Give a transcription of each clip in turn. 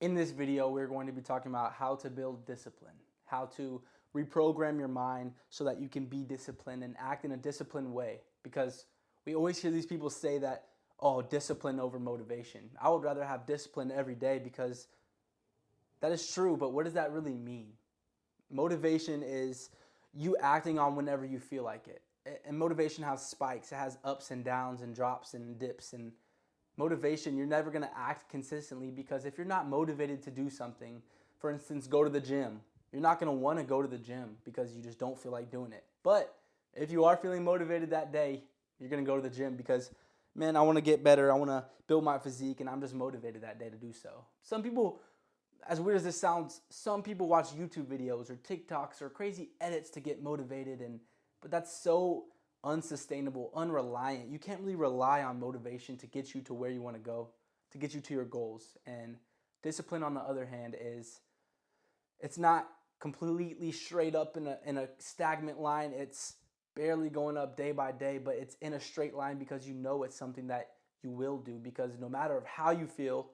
In this video, we're going to be talking about how to build discipline, how to reprogram your mind so that you can be disciplined and act in a disciplined way. Because we always hear these people say that, oh, discipline over motivation. I would rather have discipline every day because that is true, but what does that really mean? Motivation is you acting on whenever you feel like it. And motivation has spikes, it has ups and downs and drops and dips. And motivation, you're never going to act consistently because if you're not motivated to do something, for instance, go to the gym, you're not going to want to go to the gym because you just don't feel like doing it. But if you are feeling motivated that day, you're going to go to the gym because, man, I want to get better. I want to build my physique, and I'm just motivated that day to do so. Some people, as weird as this sounds, some people watch YouTube videos or TikToks or crazy edits to get motivated, but that's so unsustainable, unreliant. You can't really rely on motivation to get you to where you want to go, to get you to your goals. And discipline, on the other hand, it's not completely straight up in a stagnant line. It's barely going up day by day, but it's in a straight line because you know it's something that you will do. Because no matter how you feel,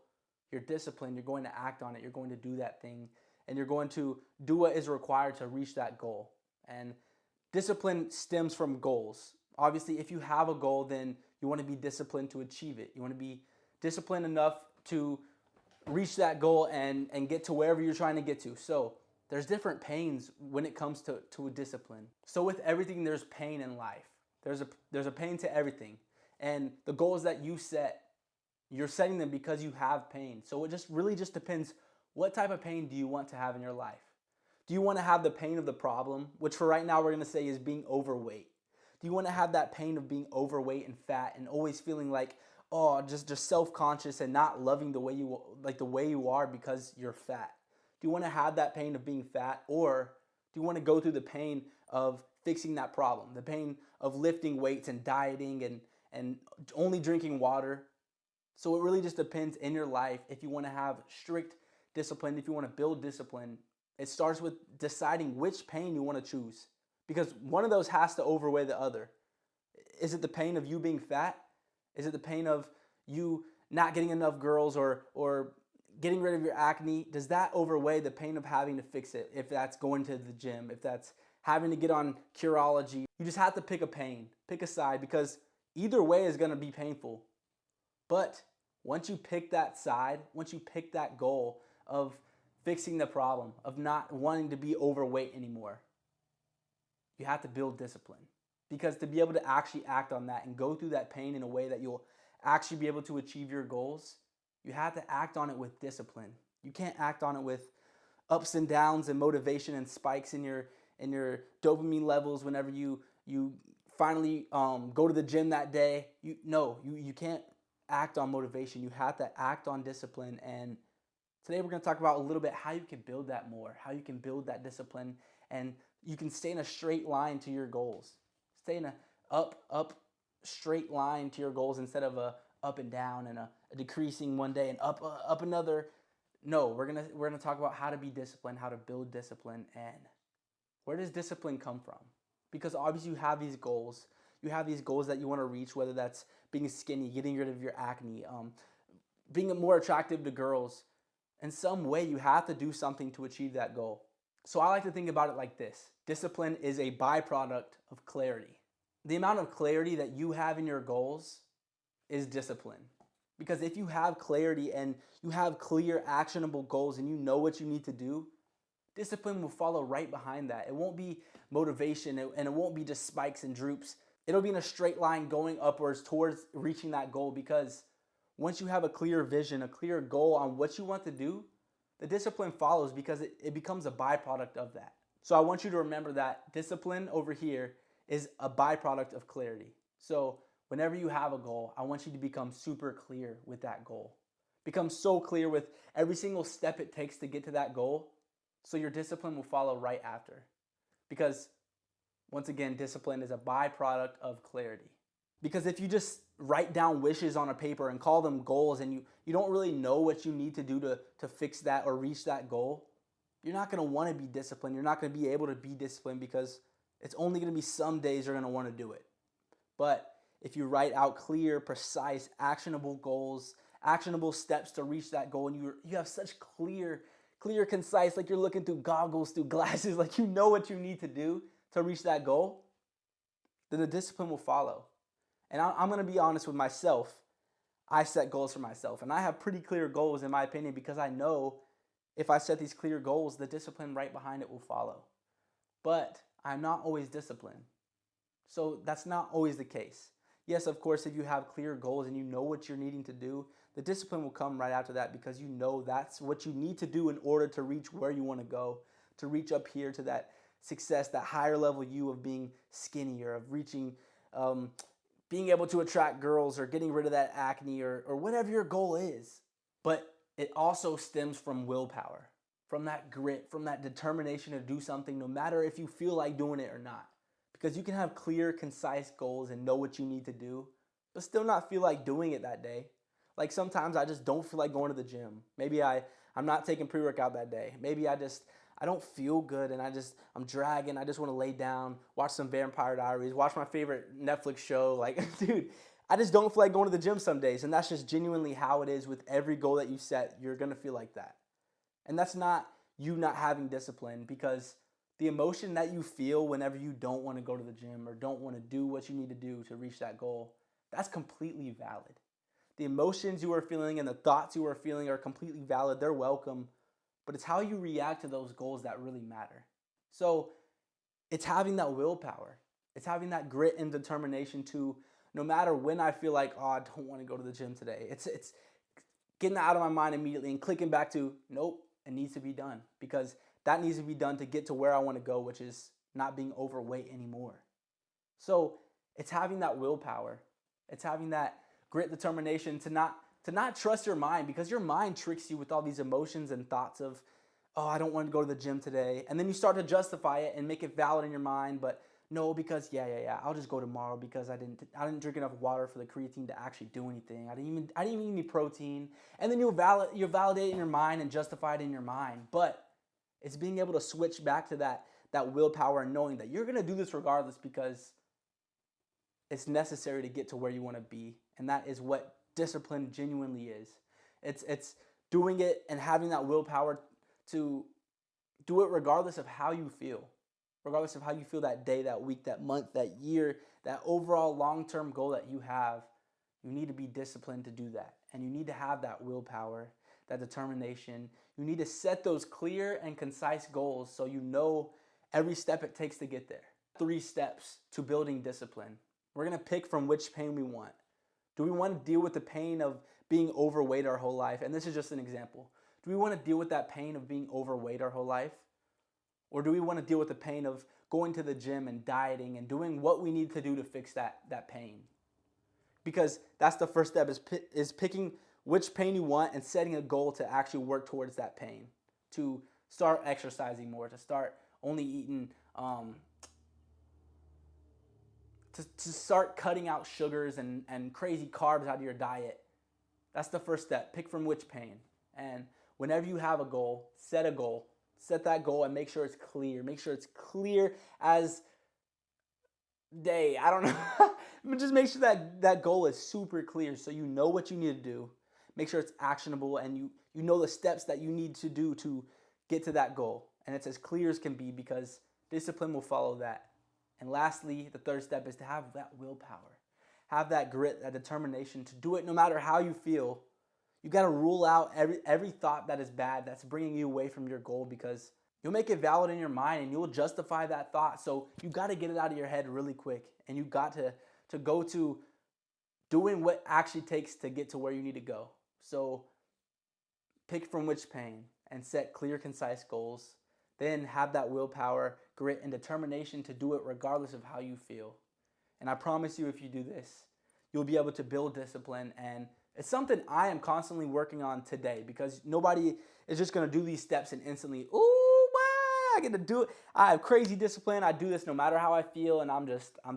you're disciplined, you're going to act on it, you're going to do that thing, and you're going to do what is required to reach that goal. And discipline stems from goals. Obviously, if you have a goal, then you want to be disciplined to achieve it. You want to be disciplined enough to reach that goal and get to wherever you're trying to get to. So there's different pains when it comes to a discipline. So with everything, there's pain in life. There's a pain to everything. And the goals that you set, you're setting them because you have pain. So it just really just depends, what type of pain do you want to have in your life? Do you want to have the pain of the problem, which for right now we're going to say is being overweight? Do you want to have that pain of being overweight and fat and always feeling like, oh, just self-conscious and not loving the way you are because you're fat? Do you want to have that pain of being fat, or do you want to go through the pain of fixing that problem, the pain of lifting weights and dieting and only drinking water? So it really just depends in your life if you want to have strict discipline, if you want to build discipline. It starts with deciding which pain you want to choose, because one of those has to overweigh the other. Is it the pain of you being fat? Is it the pain of you not getting enough girls or getting rid of your acne? Does that overweigh the pain of having to fix it? If that's going to the gym, if that's having to get on Curology, you just have to pick a pain, pick a side, because either way is going to be painful. But once you pick that side, once you pick that goal of fixing the problem, of not wanting to be overweight anymore, you have to build discipline. Because to be able to actually act on that and go through that pain in a way that you'll actually be able to achieve your goals, you have to act on it with discipline. You can't act on it with ups and downs and motivation and spikes in your dopamine levels whenever you finally go to the gym that day. You can't act on motivation. You have to act on discipline. And today we're going to talk about a little bit how you can build that more, how you can build that discipline, and you can stay in a straight line to your goals. Stay in a up straight line to your goals instead of a up and down and a decreasing one day and up another. No, we're gonna talk about how to be disciplined, how to build discipline, and where does discipline come from? Because obviously you have these goals. You have these goals that you want to reach, whether that's being skinny, getting rid of your acne, being more attractive to girls. In some way, you have to do something to achieve that goal. So I like to think about it like this. Discipline is a byproduct of clarity. The amount of clarity that you have in your goals is discipline. Because if you have clarity and you have clear, actionable goals and you know what you need to do, discipline will follow right behind that. It won't be motivation and it won't be just spikes and droops. It'll be in a straight line going upwards towards reaching that goal, because once you have a clear vision, a clear goal on what you want to do, the discipline follows because it becomes a byproduct of that. So I want you to remember that discipline over here is a byproduct of clarity. So whenever you have a goal, I want you to become super clear with that goal. Become so clear with every single step it takes to get to that goal, so your discipline will follow right after. Because once again, discipline is a byproduct of clarity. Because if you just write down wishes on a paper and call them goals and you don't really know what you need to do to fix that or reach that goal, you're not going to want to be disciplined. You're not going to be able to be disciplined because it's only going to be some days you're going to want to do it. But if you write out clear, precise, actionable goals actionable steps to reach that goal, and you have such clear, concise, like you're looking through goggles, through glasses, like you know what you need to do to reach that goal, then the discipline will follow. And I'm going to be honest with myself. I set goals for myself, and I have pretty clear goals in my opinion because I know if I set these clear goals, the discipline right behind it will follow. But I'm not always disciplined. So that's not always the case. Yes, of course, if you have clear goals and you know what you're needing to do, the discipline will come right after that because you know that's what you need to do in order to reach where you want to go, to reach up here to that success, that higher level you of being skinnier, of reaching, being able to attract girls or getting rid of that acne or whatever your goal is. But it also stems from willpower, from that grit, from that determination to do something no matter if you feel like doing it or not. Because you can have clear, concise goals and know what you need to do, but still not feel like doing it that day. Like sometimes I just don't feel like going to the gym. Maybe I'm not taking pre-workout that day. Maybe I don't feel good and I'm dragging. I just want to lay down, watch some Vampire Diaries, watch my favorite Netflix show. Like, dude, I just don't feel like going to the gym some days. And that's just genuinely how it is with every goal that you set. You're going to feel like that. And that's not you not having discipline, because the emotion that you feel whenever you don't want to go to the gym or don't want to do what you need to do to reach that goal, that's completely valid. The emotions you are feeling and the thoughts you are feeling are completely valid. They're welcome. But it's how you react to those goals that really matter. So it's having that willpower. It's having that grit and determination to, no matter when I feel like, oh, I don't want to go to the gym today. It's getting that out of my mind immediately and clicking back to, nope, it needs to be done. Because that needs to be done to get to where I want to go, which is not being overweight anymore. So it's having that willpower. It's having that grit, determination to not trust your mind, because your mind tricks you with all these emotions and thoughts of, oh, I don't want to go to the gym today. And then you start to justify it and make it valid in your mind, but no, because yeah, I'll just go tomorrow because I didn't drink enough water for the creatine to actually do anything. I didn't even eat any protein. And then you validate it in your mind and justify it in your mind. But it's being able to switch back to that willpower and knowing that you're going to do this regardless because it's necessary to get to where you want to be. And that is what discipline genuinely is. It's doing it and having that willpower to do it regardless of how you feel. Regardless of how you feel that day, that week, that month, that year, that overall long-term goal that you have, you need to be disciplined to do that. And you need to have that willpower, that determination. You need to set those clear and concise goals so you know every step it takes to get there. 3 steps to building discipline. We're going to pick from which pain we want. Do we want to deal with the pain of being overweight our whole life? And this is just an example. Do we want to deal with that pain of being overweight our whole life? Or do we want to deal with the pain of going to the gym and dieting and doing what we need to do to fix that pain? Because that's the first step, is picking which pain you want and setting a goal to actually work towards that pain. To start exercising more, to start only eating, to start cutting out sugars and crazy carbs out of your diet. That's the first step. Pick from which pain. And whenever you have a goal, set a goal. Set that goal and make sure it's clear. Make sure it's clear as day. I don't know. Just make sure that goal is super clear so you know what you need to do. Make sure it's actionable and you know the steps that you need to do to get to that goal. And it's as clear as can be, because discipline will follow that. And lastly, the third step is to have that willpower. Have that grit, that determination to do it no matter how you feel. You got to rule out every thought that is bad, that's bringing you away from your goal, because you'll make it valid in your mind and you'll justify that thought. So you got to get it out of your head really quick, and you got to go to doing what actually takes to get to where you need to go. So pick from which pain and set clear, concise goals. Then have that willpower, grit, and determination to do it regardless of how you feel. And I promise you, if you do this, you'll be able to build discipline. And it's something I am constantly working on today, because nobody is just going to do these steps and instantly, ooh, wow, I get to do it. I have crazy discipline. I do this no matter how I feel, and I'm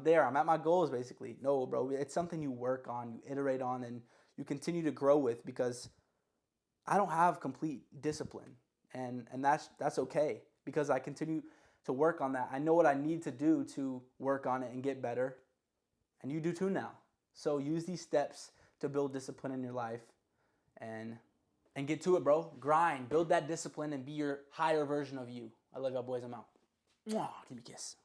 there. I'm at my goals, basically. No, bro, it's something you work on, you iterate on, and you continue to grow with, because I don't have complete discipline, and that's okay, because I continue to work on that. I know what I need to do to work on it and get better, and you do too now. So use these steps to build discipline in your life. and get to it, bro. Grind, build that discipline, and be your higher version of you. I love y'all, boys. I'm out. Mwah, give me a kiss.